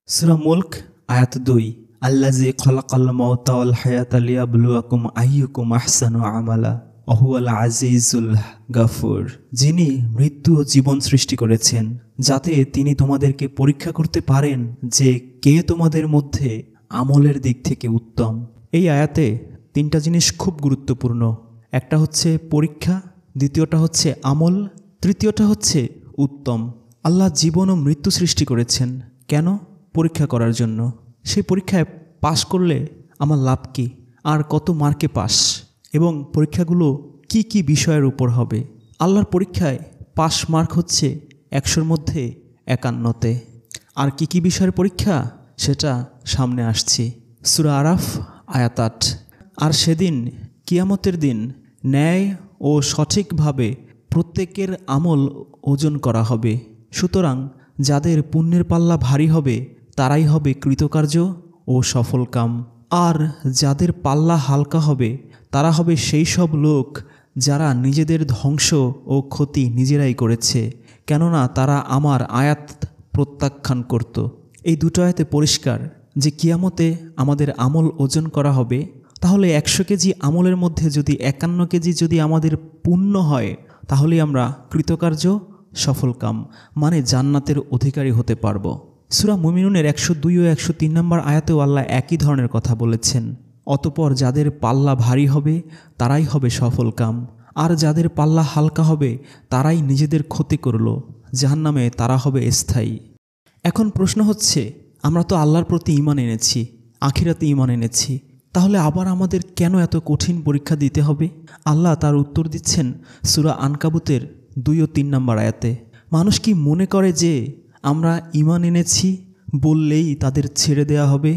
সূরা মুলক আয়াত ২ আল্লাযী খালাকাল মাউতা ওয়াল হায়াতা লিয়াবলুয়াকুম আইয়ুকুম আহসানু আমালা ওয়া হুয়াল আজিজুল গাফুর। যিনি মৃত্যু ও জীবন সৃষ্টি করেছেন যাতে তিনি তোমাদেরকে পরীক্ষা করতে পারেন যে কে তোমাদের মধ্যে আমলের দিক থেকে উত্তম। এই আয়াতে তিনটা জিনিস খুব গুরুত্বপূর্ণ। একটা হচ্ছে পরীক্ষা, দ্বিতীয়টা হচ্ছে আমল, তৃতীয়টা হচ্ছে উত্তম। আল্লাহ জীবন ও মৃত্যু সৃষ্টি করেছেন কেন? পরীক্ষা করার জন্য। সেই পরীক্ষায় পাশ করলে আমার লাভ কী, আর কত মার্কে পাস, এবং পরীক্ষাগুলো কি কি বিষয়ের উপর হবে। আল্লাহর পরীক্ষায় পাস মার্ক হচ্ছে ১০০-র মধ্যে ৫১-তে। আর কি কি বিষয়ের পরীক্ষা সেটা সামনে আসছি। সূরা আরাফ আয়াত ৮। আর সেদিন কিয়ামতের দিন ন্যায় ও সঠিকভাবে প্রত্যেকের আমল ওজন করা হবে। সুতরাং যাদের পুণ্যের পাল্লা ভারী হবে তারাই হবে কৃতকার্য ও সফলকাম, আর যাদের পাল্লা হালকা হবে তারা হবে সেই সব লোক যারা নিজেদের ধ্বংস ও ক্ষতি নিজেরাই করেছে, কেননা তারা আমার আয়াত প্রত্যাখ্যান করত। এই দুটো আয়াতে পরিষ্কার যে কিয়ামতে আমাদের আমল ওজন করা হবে। তাহলে ১০০ কেজি আমলের মধ্যে যদি ৫১ কেজি যদি আমাদের পুণ্য হয় তাহলে আমরা কৃতকার্য সফলকাম, মানে জান্নাতের অধিকারী হতে পারব। সূরা মুমিনুনের ১০২ ও ১০৩ নম্বর আয়াতেও আল্লাহ একই ধরনের কথা বলেছেন। অতঃপর যাদের পাল্লা ভারী হবে তারাই হবে সফলকাম, আর যাদের পাল্লা হালকা হবে তারাই নিজেদের ক্ষতি করল, জাহান্নামে তারা হবে স্থায়ী। এখন প্রশ্ন হচ্ছে, আমরা তো আল্লাহর প্রতি ঈমান এনেছি, আখিরাতে ঈমান এনেছি, তাহলে আবার আমাদের কেন এত কঠিন পরীক্ষা দিতে হবে? আল্লাহ তার উত্তর দিচ্ছেন সূরা আনকাবুতের ২ ও ৩ নম্বর আয়াতে। মানুষ কি মনে করে যে আমরা ঈমান এনেছি বললেই তাদের ছেড়ে দেয়া হবে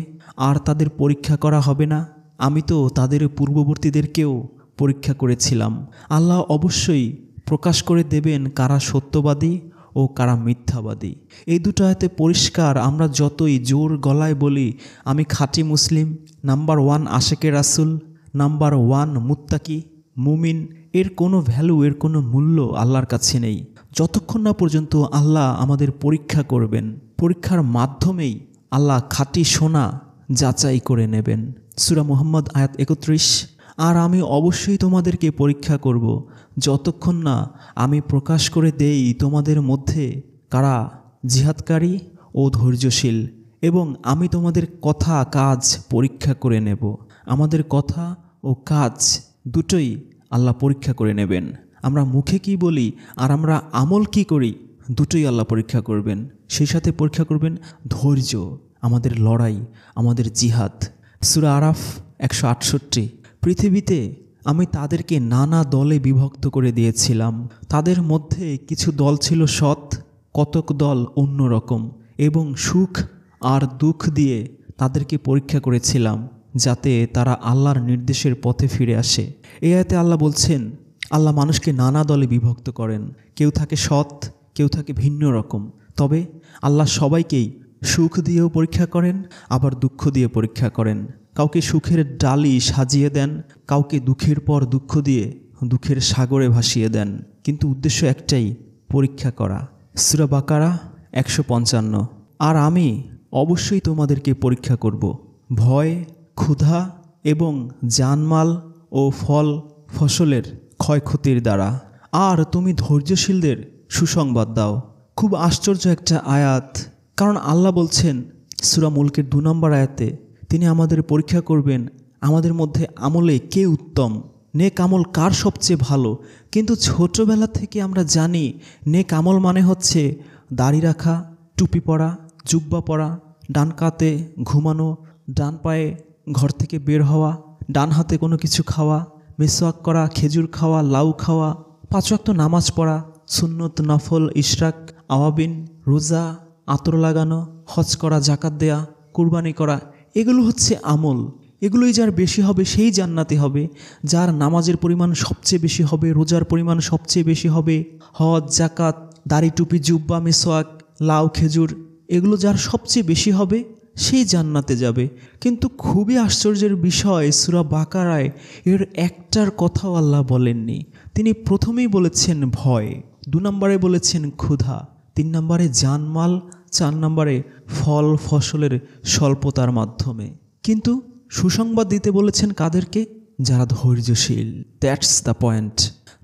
আর তাদের পরীক্ষা করা হবে না? আমি তো তাদের পূর্ববর্তীদেরকেও পরীক্ষা করেছিলাম। আল্লাহ অবশ্যই প্রকাশ করে দেবেন কারা সত্যবাদী ও কারা মিথ্যাবাদী। এই দুটো আয়াতে পরিষ্কার। আমরা যতই জোর গলায় বলি আমি খাঁটি মুসলিম, নাম্বার 1 আশেকে রাসূল, নাম্বার 1 মুত্তাকি মুমিন, এর কোনো ভ্যালু, এর কোনো মূল্য আল্লাহর কাছে নেই যতক্ষণ না পর্যন্ত আল্লাহ আমাদের পরীক্ষা করবেন। পরীক্ষার মাধ্যমেই আল্লাহ খাঁটি সোনা যাচাই করে নেবেন। সূরা মুহাম্মদ আয়াত ৩১। আর আমি অবশ্যই তোমাদেরকে পরীক্ষা করব যতক্ষণ না আমি প্রকাশ করে দেই তোমাদের মধ্যে কারা জিহাদকারী ও ধৈর্যশীল, এবং আমি তোমাদের কথা কাজ পরীক্ষা করে নেব। আমাদের কথা ও কাজ দুটোই আল্লাহ পরীক্ষা করে নেবেন। আমরা মুখে কি বলি আর আমরা আমল কি করি দুটোই আল্লাহ পরীক্ষা করবেন। সেই সাথে পরীক্ষা করবেন ধৈর্য, আমাদের লড়াই, আমাদের জিহাদ। সূরা আরাফ ১৬৮। পৃথিবীতে আমি তাদেরকে নানা দলে বিভক্ত করে দিয়েছিলাম। তাদের মধ্যে কিছু দল ছিল সৎ, কতক দল অন্যরকম, এবং সুখ আর দুঃখ দিয়ে তাদেরকে পরীক্ষা করেছিলাম যাতে তারা আল্লাহর নির্দেশের পথে ফিরে আসে। এই আয়াতে আল্লাহ বলছেন আল্লাহ মানুষকে নানা দলে বিভক্ত করেন। কেউ থাকে সৎ, কেউ থাকে ভিন্ন রকম। তবে আল্লাহ সবাইকেই সুখ দিয়েও পরীক্ষা করেন, আবার দুঃখ দিয়ে পরীক্ষা করেন। কাউকে সুখের ডালি সাজিয়ে দেন, কাউকে দুঃখের পর দুঃখ দিয়ে দুঃখের সাগরে ভাসিয়ে দেন, কিন্তু উদ্দেশ্য একটাই, পরীক্ষা করা। সূরা বাকারা ১৫৫। আর আমি অবশ্যই তোমাদেরকে পরীক্ষা করব ভয়, ক্ষুধা এবং জানমাল ও ফল ফসলের ক্ষয়ক্ষতির দ্বারা, আর তুমি ধৈর্যশীলদের সুসংবাদ দাও। খুব আশ্চর্য একটা আয়াত, কারণ আল্লাহ বলছেন সূরা মুলকের ২ নম্বর আয়াতে তিনি আমাদের পরীক্ষা করবেন আমাদের মধ্যে আমলে কে উত্তম, নেক আমল কার সবচেয়ে ভালো। কিন্তু ছোটবেলা থেকে আমরা জানি নেক আমল মানে হচ্ছে দাড়ি রাখা, টুপি পরা, জুব্বা পরা, ডান কাতে ঘুমানো, ডান পায়ে ঘর থেকে বের হওয়া, ডান হাতে কোনো কিছু খাওয়া, মিসওয়াক করা, খেজুর খাওয়া, লাউ খাওয়া, ৫ ওয়াক্ত নামাজ পড়া, সুন্নত, নফল, ইশরাক, আওয়াবিন, রোজা, আতর লাগানো, হজ করা, জাকাত দেয়া, কুরবানি করা, এগুলো হচ্ছে আমল। এগুলোই যার বেশি হবে সেই জান্নাতি হবে। যার নামাজের পরিমাণ সবচেয়ে বেশি হবে, রোজার পরিমাণ সবচেয়ে বেশি হবে, হজ, জাকাত, দাড়ি, টুপি, জুব্বা, মিসওয়াক, লাউ, খেজুর, এগুলো যার সবচেয়ে বেশি হবে সেই জান্নাতে যাবে। কিন্তু খুবই আশ্চর্যের বিষয়, সূরা বাকারায় এর একটার কথাও আল্লাহ বলেননি। তিনি প্রথমেই বলেছেন ভয়, ২ নম্বরে বলেছেন ক্ষুধা, ৩ নম্বরে জানমাল 4 নম্বরে ফল ফসলের স্বল্পতার মাধ্যমে। কিন্তু সুসংবাদ দিতে বলেছেন কাদেরকে? যারা ধৈর্যশীল। That's the point.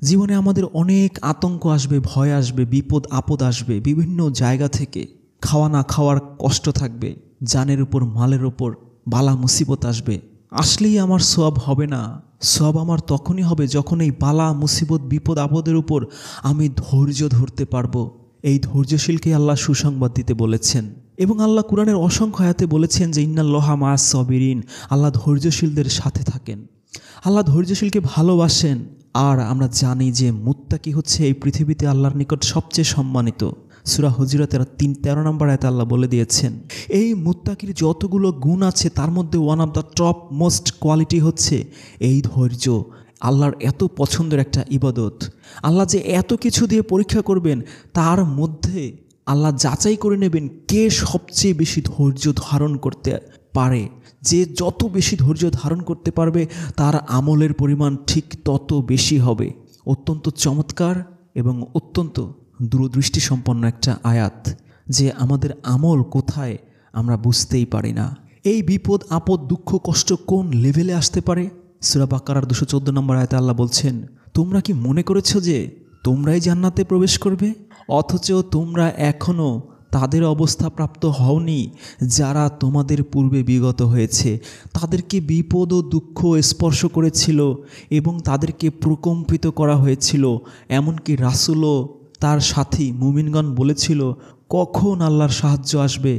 জীবনে আমাদের অনেক আতঙ্ক আসবে, ভয় আসবে, বিপদ আপদ আসবে বিভিন্ন জায়গা থেকে। খাওয়া না খাওয়ার কষ্ট থাকবে, জানের উপর মালের উপর বালা মুসিবত আসবে। আসলেই আমার সওয়াব হবে না। সওয়াব আমার তখনই হবে যখন এই বালা মুসিবত বিপদ আপদের উপর আমি ধৈর্য ধরতে পারবো। এই ধৈর্যশীলকে আল্লাহ সুসংবাদ দিতে বলেছেন। এবং আল্লাহ কুরআনের অসংখ্য আয়াতে বলেছেন যে ইন্নাল্লাহা মাআস সাবিরিন, আল্লাহ ধৈর্যশীলদের সাথে থাকেন। আল্লাহ ধৈর্যশীলকে ভালোবাসেন। আর আমরা জানি যে মুত্তাকি হচ্ছে এই পৃথিবীতে আল্লাহর নিকট সবচেয়ে সম্মানিত। সূরা হুজুরাতের 13 নম্বর আয়াতে আল্লাহ বলে দিয়েছেন এই মুত্তাকির যতগুলো গুণ আছে তার মধ্যে one of the top most quality হচ্ছে এই ধৈর্য। আল্লাহর এত পছন্দের একটা ইবাদত। আল্লাহ যে এত কিছু দিয়ে পরীক্ষা করবেন তার মধ্যে আল্লাহ যাচাই করে নেবেন কে সবচেয়ে বেশি ধৈর্য ধারণ করতে পারে। যে যত বেশি ধৈর্য ধারণ করতে পারবে তার আমলের পরিমাণ ঠিক তত বেশি হবে। অত্যন্ত চমৎকার এবং অত্যন্ত দূরদৃষ্টি সম্পন্ন একটা আয়াত, যে আমাদের আমল কোথায় আমরা বুঝতেই পারি না। এই বিপদ আপদ দুঃখ কষ্ট কোন লেভেলে আসতে পারে? সূরা বাকারার 214 নম্বর আয়াতে আল্লাহ বলছেন, তোমরা কি মনে করেছো যে তোমরাই জান্নাতে প্রবেশ করবে, অথচ তোমরা এখনও তাদের অবস্থা প্রাপ্ত হওনি যারা তোমাদের পূর্বে বিগত হয়েছে। তাদেরকে বিপদ ও দুঃখ স্পর্শ করেছিল এবং তাদেরকে প্রকম্পিত করা হয়েছিল। এমনকি রাসূলও তার সাথী মুমিনগণ বলেছিল কখন আল্লাহর সাহায্য আসবে,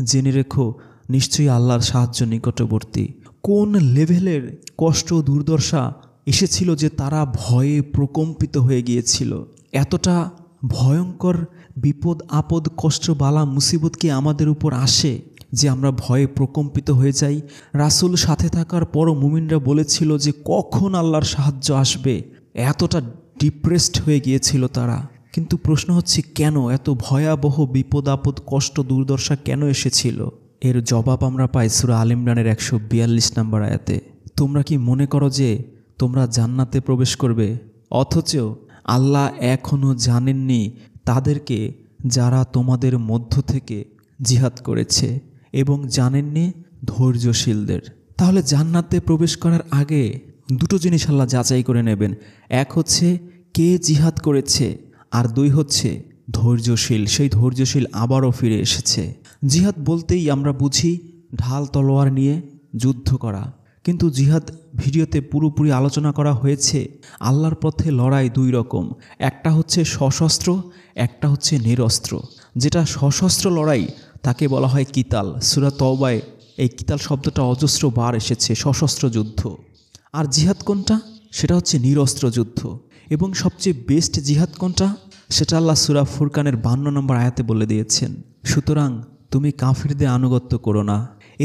জেনে রেখো নিশ্চয়ই আল্লাহর সাহায্য নিকটবর্তী। কোন লেভেলের কষ্ট দুর্দশা এসেছিল যে তারা ভয়ে প্রকম্পিত হয়ে গিয়েছিল। এতটা ভয়ঙ্কর বিপদ আপদ কষ্ট বালা মুসিবত কি আমাদের উপর আসে যে আমরা ভয়ে প্রকম্পিত হয়ে যাই? রাসূল সাথে থাকার পরও মুমিনরা বলেছিল যে কখন আল্লাহর সাহায্য আসবে। এতটা ডিপ্রেসড হয়ে গিয়েছিল তারা। কিন্তু প্রশ্ন হচ্ছে কেন এত ভয়াবহ বিপদ আপদ কষ্ট দুর্দশা কেন এসেছিল? এর জবাব আমরা পাই সূরা আল ইমরানের 142 নম্বর আয়াতে। তোমরা কি মনে করো যে তোমরা জান্নাতে প্রবেশ করবে, অথচ আল্লাহ এখনও জানেননি তাদেরকে যারা তোমাদের মধ্য থেকে জিহাদ করেছে, এবং জানেননি ধৈর্যশীলদের। তাহলে জান্নাতে প্রবেশ করার আগে দুটো জিনিস আল্লাহ যাচাই করে নেবেন। এক হচ্ছে কে জিহাদ করেছে, আর 2 হচ্ছে ধৈর্যশীল। সেই ধৈর্যশীল আবারও ফিরে এসেছে। জিহাদ বলতেই আমরা বুঝি ঢাল তলোয়ার নিয়ে যুদ্ধ করা, কিন্তু জিহাদ ভিডিওতে পুরোপুরি আলোচনা করা হয়েছে আল্লাহর পথে লড়াই 2 রকম। একটা হচ্ছে সশস্ত্র, একটা হচ্ছে নিরস্ত্র। যেটা সশস্ত্র লড়াই তাকে বলা হয় কিতাল। সূরা তওবায় এই কিতাল শব্দটা অজস্র বার এসেছে, সশস্ত্র যুদ্ধ। আর জিহাদ কোনটা? সেটা হচ্ছে নিরস্ত্র যুদ্ধ। এবং সবচেয়ে বেস্ট জিহাদ কোনটা সেটা আল্লাহ সূরা ফুরকানের 52 নম্বর আয়াতে বলে দিয়েছেন, সুতরাং তুমি কাফিরদের আনুগত্য করো না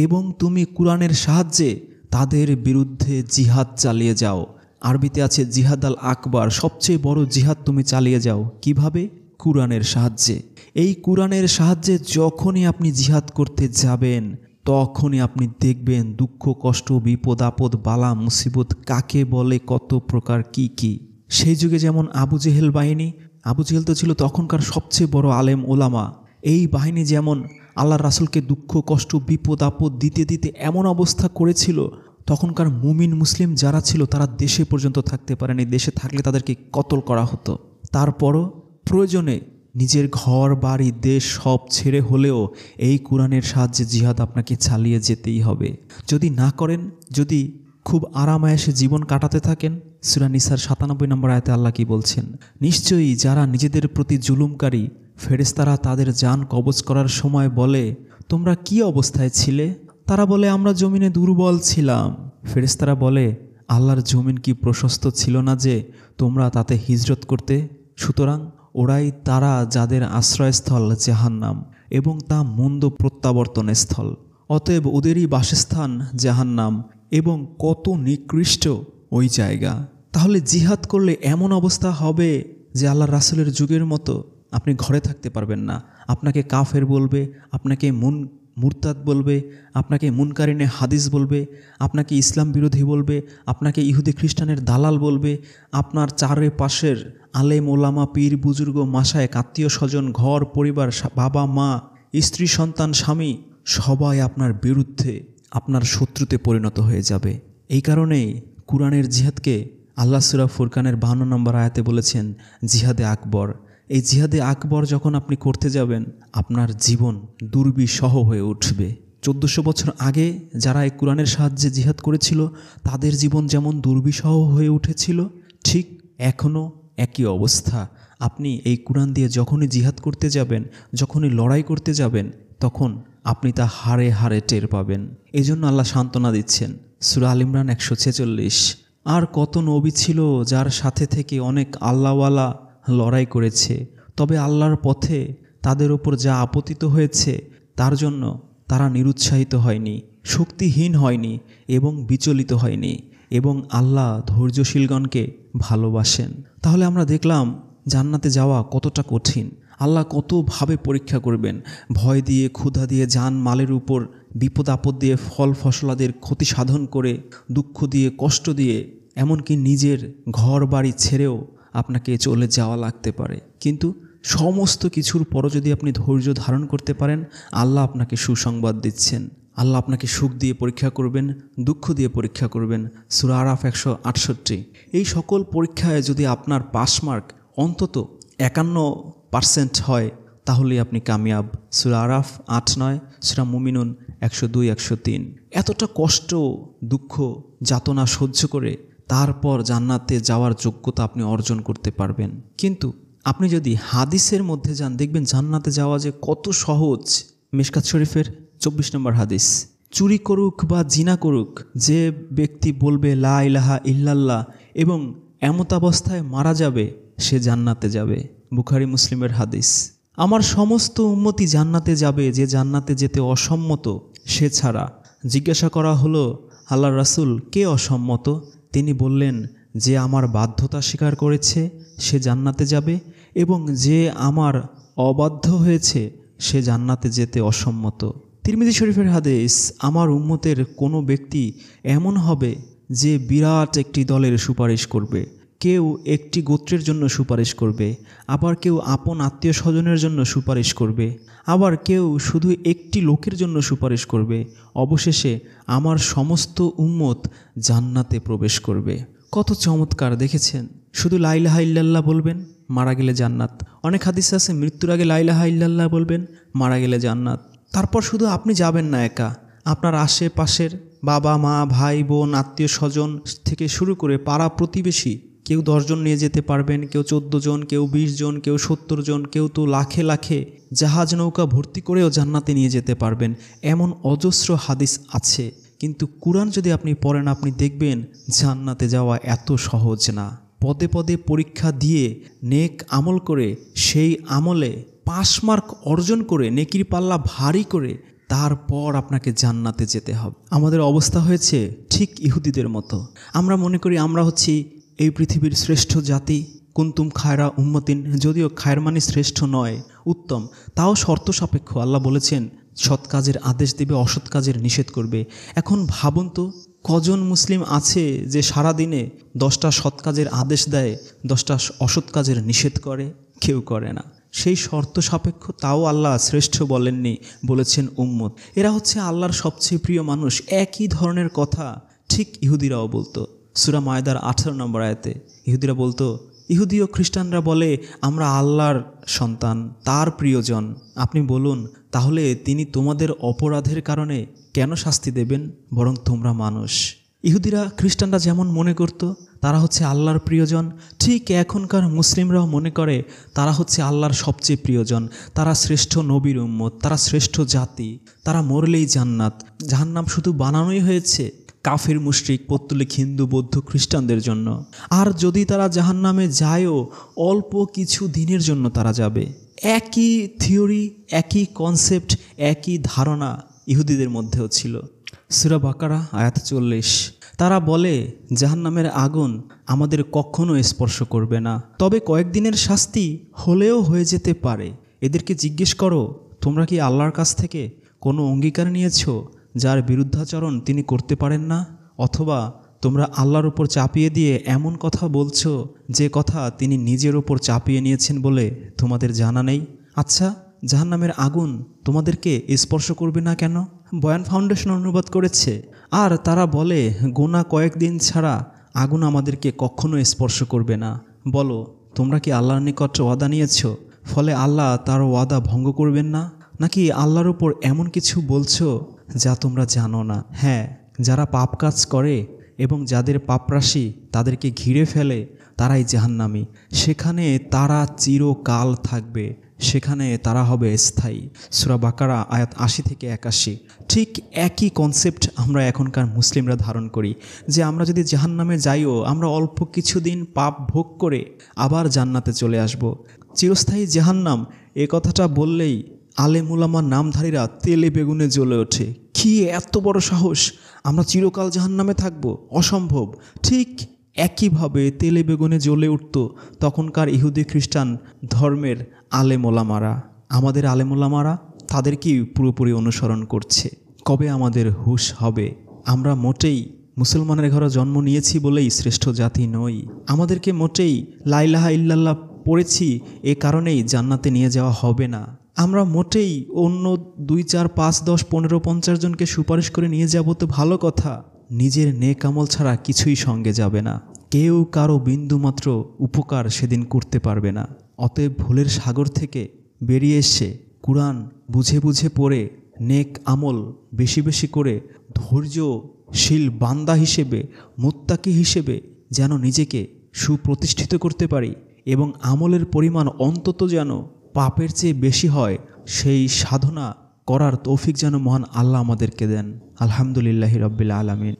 এবং তুমি কুরআনের সাহায্যে তাদের বিরুদ্ধে জিহাদ চালিয়ে যাও। আরবিতে আছে জিহাদ আল আকবার, সবচেয়ে বড় জিহাদ তুমি চালিয়ে যাও। কিভাবে? কুরআনের সাহায্যে। এই কুরআনের সাহায্যে যখনই আপনি জিহাদ করতে যাবেন তখনই আপনি দেখবেন দুঃখ কষ্ট বিপদ আপদ বালা মুসিবত কাকে বলে, কত প্রকার কি কি। সেই যুগে যেমন আবু জেহেল বাহিনী, আবু জেহেল তো ছিল তখনকার সবচেয়ে বড় আলেম ওলামা। এই বাহিনী যেমন আল্লাহর রাসূলকে দুঃখ কষ্ট বিপদ আপদ দিতে দিতে এমন অবস্থা করেছিল, তখনকার মুমিন মুসলিম যারা ছিল তারা দেশে পর্যন্ত থাকতে পারেনি। দেশে থাকলে তাদেরকে কতল করা হতো। তারপরও প্রয়োজনে নিজের ঘর বাড়ি দেশ সব ছেড়ে হলেও এই কুরআনের সাহায্যে জিহাদ আপনাকে চালিয়ে যেতেই হবে। যদি না করেন, যদি খুব আরামায়েশে জীবন কাটাতে থাকেন, সূরা নিসার 97 নম্বর আয়াতে আল্লাহ কি বলছেন, নিশ্চয়ই যারা নিজেদের প্রতি জুলুমকারী ফেরেশতারা তাদের জান কবজ করার সময় বলে তোমরা কি অবস্থায় ছিলে? তারা বলে আমরা জমিনে দুর্বল ছিলাম। ফেরেশতারা বলে আল্লাহর জমিন কি প্রশস্ত ছিল না যে তোমরা তাতে হিজরত করতে? সুতরাং ওরাই তারা যাদের আশ্রয়স্থল জাহান্নাম এবং তা মন্দ প্রত্যাবর্তনের স্থল। অতএব ওদেরই বাসস্থান জাহান্নাম এবং কত নিকৃষ্ট ওই জায়গা। তাহলে জিহাদ করলে এমন অবস্থা হবে যে আল্লাহর রাসূলের যুগের মতো আপনি ঘরে থাকতে পারবেন না। আপনাকে কাফের বলবে, আপনাকে মুরতাদ বলবে, আপনাকে মুনকারিনে হাদিস বলবে, আপনাকে ইসলাম বিরোধী বলবে, আপনাকে ইহুদি খ্রিস্টানের দালাল বলবে, আপনার চারপাশের আলেম ওলামা পীর বুজুর্গ মাশায়েখ আত্মীয় স্বজন ঘর পরিবার বাবা মা স্ত্রী, সন্তান, স্বামী সবাই আপনার বিরুদ্ধে, আপনার শত্রুতে পরিণত হয়ে যাবে। এই কারণেই কুরআনের জিহাদকে আল্লাহ সূরা ফুরকানের 52 নম্বর আয়াতে বলেছেন জিহাদে আকবর। এই জিহাদে আকবর যখন আপনি করতে যাবেন, আপনার জীবন দুর্বিষহ হয়ে উঠবে। 1400 বছর আগে যারা এই কুরআনের সাহায্যে জিহাদ করেছিল, তাদের জীবন যেমন দুর্বিষহ হয়ে উঠেছিল, ঠিক এখনও একই অবস্থা। আপনি এই কুরআন দিয়ে যখনই জিহাদ করতে যাবেন, যখনই লড়াই করতে যাবেন, তখন আপনি তা হারে হারে টের পাবেন। এই জন্য আল্লাহ সান্ত্বনা দিচ্ছেন সূরা আল ইমরান 146। আর কত নবী ছিল যার সাথে থেকে অনেক আল্লাহওয়ালা লড়াই করেছে, তবে আল্লাহর পথে তাদের ওপর যা আপতিত হয়েছে তার জন্য তারা নিরুৎসাহিত হয়নি, শক্তিহীন হয়নি এবং বিচলিত হয়নি, এবং আল্লাহ ধৈর্যশীলগণকে ভালোবাসেন। তাহলে আমরা দেখলাম জান্নাতে যাওয়া কতটা কঠিন। আল্লাহ কতভাবে পরীক্ষা করবেন, ভয় দিয়ে, ক্ষুধা দিয়ে, জান মালের উপর বিপদ আপদ দিয়ে, ফল ফসলাদের ক্ষতি সাধন করে, দুঃখ দিয়ে, কষ্ট দিয়ে, এমনকি নিজের ঘর বাড়ি ছেড়েও আপনাকে চলে যাওয়া লাগতে পারে। কিন্তু সমস্ত কিছুর পরও যদি আপনি ধৈর্য ধারণ করতে পারেন, আল্লাহ আপনাকে সুসংবাদ দিচ্ছেন। আল্লাহ আপনাকে সুখ দিয়ে পরীক্ষা করবেন, দুঃখ দিয়ে পরীক্ষা করবেন। সূরা আরাফ 168। এই সকল পরীক্ষায় যদি আপনার পাস মার্ক অন্তত 51% হয়, তাহলেই আপনি কামিয়াব। সূরা আরাফ 8-9, সূরা মুমিনুন 102-103। এতটা কষ্ট, দুঃখ, যাতনা সহ্য করে তারপর জান্নাতে যাওয়ার যোগ্যতা আপনি অর্জন করতে পারবেন। কিন্তু আপনি যদি হাদিসের মধ্যে যান, দেখবেন জান্নাতে যাওয়া যে কত সহজ। মিশকাত শরীফের 24 নম্বর হাদিস, চুরি করুক বা জিনা করুক, যে ব্যক্তি বলবে লা ইলাহা ইল্লাল্লাহ এবং এমতাবস্থায় মারা যাবে, সে জান্নাতে যাবে। বুখারী মুসলিমের হাদিস। আমার সমস্ত উম্মতি জান্নাতে যাবে, যে জান্নাতে যেতে অসম্মত সে ছাড়া। জিজ্ঞাসা করা হলো, আল্লাহর রাসূল, কে অসম্মত? তিনি বললেন, যে আমার বাধ্যতা স্বীকার করেছে সে জান্নাতে যাবে, এবং যে আমার অবাধ্য হয়েছে সে জান্নাতে যেতে অসম্মত। তিরমিজি শরীফের হাদিস, আমার উম্মতের কোনো ব্যক্তি এমন হবে যে বিরাট একটি দলের সুপারিশ করবে। কেউ একটি গোত্রের জন্য সুপারিশ করবে, আবার কেউ আপন আত্মীয় স্বজনের জন্য সুপারিশ করবে, আবার কেউ শুধু একটি লোকের জন্য সুপারিশ করবে। অবশেষে আমার সমস্ত উম্মত জান্নাতে প্রবেশ করবে। কত চমৎকার দেখেছেন! শুধু লা ইলাহা ইল্লাল্লাহ বলবেন, মারা গেলে জান্নাত। অনেক হাদিস আছে মৃত্যুর আগে লা ইলাহা ইল্লাল্লাহ বলবেন, মারা গেলে জান্নাত। তারপর শুধু আপনি যাবেন না একা, আপনার আশেপাশের বাবা মা, ভাই বোন, আত্মীয় স্বজন থেকে শুরু করে পাড়া প্রতিবেশী, কেউ 10 জন নিয়ে যেতে পারবেন, কেউ 14 জন, কেউ 20 জন, কেউ 70 জন, কেউ তো লাখে লাখে জাহাজ নৌকা ভর্তি করেও জান্নাতে নিয়ে যেতে পারবেন। এমন অজস্র হাদিস আছে। কিন্তু কুরআন যদি আপনি পড়েন, আপনি দেখবেন জান্নাতে যাওয়া এত সহজ না। পদে পদে পরীক্ষা দিয়ে নেক আমল করে, সেই আমলে পাস মার্ক অর্জন করে, নেকির পাল্লা ভারী করে, তারপর আপনাকে জান্নাতে যেতে হবে। আমাদের অবস্থা হয়েছে ঠিক ইহুদিদের মতো। আমরা মনে করি আমরা হচ্ছি এই পৃথিবীর শ্রেষ্ঠ জাতি, কুনতুম খায়রা উম্মতিন। যদিও খায়ের মানে শ্রেষ্ঠ নয়, উত্তম, তাও শর্ত সাপেক্ষ। আল্লাহ বলেছেন সৎ কাজের আদেশ দেবে, অসৎ কাজের নিষেধ করবে। এখন ভাবুন তো, কজন মুসলিম আছে যে সারা দিনে 10টা সৎ কাজের আদেশ দেয়, 10টা অসৎ কাজের নিষেধ করে? কেউ করে না। সেই শর্ত সাপেক্ষ, তাও আল্লাহ শ্রেষ্ঠ বলেননি, বলেছেন উম্মত। এরা হচ্ছে আল্লাহর সবচেয়ে প্রিয় মানুষ। একই ধরনের কথা ঠিক ইহুদিরাও বলতো। সূরা মায়দার 18 নম্বর আয়াতে ইহুদিরা বলতো, ইহুদি ও খ্রিস্টানরা বলে আমরা আল্লাহর সন্তান, তার প্রিয়জন। আপনি বলুন, তাহলে তিনি তোমাদের অপরাধের কারণে কেন শাস্তি দেবেন? বরং তোমরা মানুষ। ইহুদিরা খ্রিস্টানরা যেমন মনে করত তারা হচ্ছে আল্লাহর প্রিয়জন, ঠিক এখনকার মুসলিমরাও মনে করে তারা হচ্ছে আল্লাহর সবচেয়ে প্রিয়জন। তারা শ্রেষ্ঠ নবীর উম্মত, তারা শ্রেষ্ঠ জাতি, তারা মরলেই জান্নাত। জাহান্নাম শুধু বানানোই হয়েছে কাফির, মুশরিক, পৌত্তলিক হিন্দু, বৌদ্ধ, খ্রিস্টানদের জন্য। আর যদি তারা জাহান্নামে যায়ও, অল্প কিছু দিনের জন্য তারা যাবে। একই থিওরি, একই কনসেপ্ট, একই ধারণা ইহুদিদের মধ্যেও ছিল। সূরা বাকারা আয়াত 40। তারা বলে জাহান্নামের আগুন আমাদের কখনো স্পর্শ করবে না, তবে কয়েকদিনের শাস্তি হলেও হয়ে যেতে পারে। এদেরকে জিজ্ঞেস করো, তোমরা কি আল্লাহর কাছ থেকে কোনো অঙ্গীকার নিয়েছো যার বিরুদ্ধাচরণ তিনি করতে পারেন না? অথবা তোমরা আল্লাহর উপর চাপিয়ে দিয়ে এমন কথা বলছো যে কথা তিনি নিজের উপর চাপিয়ে নিয়েছেন বলে তোমাদের জানা নেই? আচ্ছা, জাহান্নামের আগুন তোমাদেরকে স্পর্শ করবে না কেন? বয়ান ফাউন্ডেশন অনুবাদ করেছে। আর তারা বলে গোনা কয়েকদিন ছাড়া আগুন আমাদেরকে কখনো স্পর্শ করবে না। বলো, তোমরা কি আল্লাহর নিকট ওয়াদা নিয়েছ? ফলে আল্লাহ তার ওয়াদা ভঙ্গ করবেন না? নাকি আল্লাহর উপর এমন কিছু বলছো যা তোমরা জানো না? হ্যাঁ, যারা পাপ কাজ করে এবং যাদের পাপরাশি তাদেরকে ঘিরে ফেলে তারাই জাহান্নামী। সেখানে তারা চিরকাল থাকবে, সেখানে তারা হবে স্থায়ী। সূরা বাকারা আয়াত ৮০ থেকে ৮১। ঠিক একই কনসেপ্ট আমরা এখনকার মুসলিমরা ধারণ করি যে আমরা যদি জাহান্নামে যাইও আমরা অল্প কিছুদিন পাপ ভোগ করে আবার জান্নাতে চলে আসব। চিরস্থায়ী জাহান্নাম এ কথাটা বললেই আলেম উলামার নামধারীরা তেলে বেগুনে জ্বলে ওঠে। কি এত বড় সাহস, আমরা চিরকাল জাহান্নামে থাকব? অসম্ভব। ঠিক একইভাবে তেলে বেগুনে জ্বলে উঠত তখনকার ইহুদি খ্রিস্টান ধর্মের আলেম ওলামারা। আমাদের আলেম ওলামারা তাদেরকেই পুরোপুরি অনুসরণ করছে। কবে আমাদের হুঁশ হবে? আমরা মোটেই মুসলমানের ঘরে জন্ম নিয়েছি বলেই শ্রেষ্ঠ জাতি নই। আমাদেরকে মোটেই লা ইলাহা ইল্লাল্লাহ পড়েছি এ কারণেই জান্নাতে নিয়ে যাওয়া হবে না। আমরা মোটেই অন্য 2, 4, 5, 10, 15, 50 জনকে সুপারিশ করে নিয়ে যাব তো ভালো কথা, নিজের নেক আমল ছাড়া কিছুই সঙ্গে যাবে না। কেউ কারো বিন্দুমাত্র উপকার সেদিন করতে পারবে না। অতএব ভুলের সাগর থেকে বেরিয়ে এসে কুরআন বুঝে বুঝে পড়ে নেক আমল বেশি বেশি করে ধৈর্যশীল বান্দা হিসেবে, মুত্তাকি হিসেবে যেন নিজেকে সুপ্রতিষ্ঠিত করতে পারি এবং আমলের পরিমাণ অন্তত যেন পাপের চেয়ে বেশি হয়, সেই সাধনা করার তৌফিক যেন মহান আল্লাহ আমাদেরকে দেন। আলহামদুলিল্লাহি রাব্বিল আলামিন।